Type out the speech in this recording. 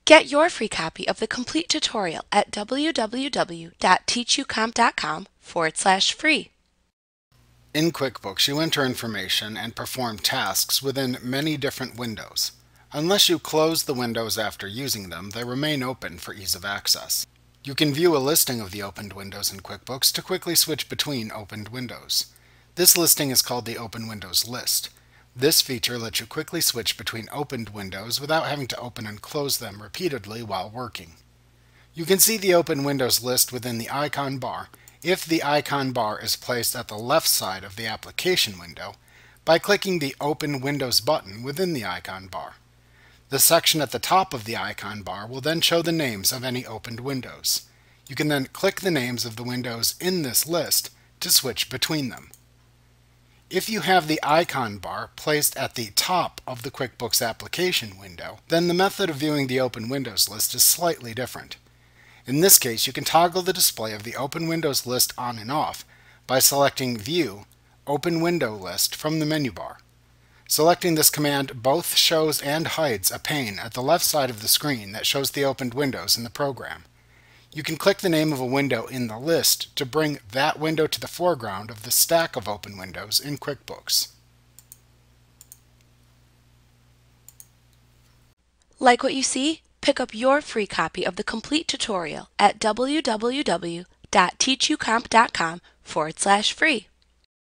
Get your free copy of the complete tutorial at www.teachucomp.com/free. In QuickBooks, you enter information and perform tasks within many different windows. Unless you close the windows after using them, they remain open for ease of access. You can view a listing of the opened windows in QuickBooks to quickly switch between opened windows. This listing is called the Open Windows List. This feature lets you quickly switch between opened windows without having to open and close them repeatedly while working. You can see the Open Windows list within the icon bar if the icon bar is placed at the left side of the application window by clicking the Open Windows button within the icon bar. The section at the top of the icon bar will then show the names of any opened windows. You can then click the names of the windows in this list to switch between them. If you have the icon bar placed at the top of the QuickBooks application window, then the method of viewing the Open Windows list is slightly different. In this case, you can toggle the display of the Open Windows list on and off by selecting View, Open Window List from the menu bar. Selecting this command both shows and hides a pane at the left side of the screen that shows the opened windows in the program. You can click the name of a window in the list to bring that window to the foreground of the stack of open windows in QuickBooks. Like what you see? Pick up your free copy of the complete tutorial at www.teachucomp.com/free.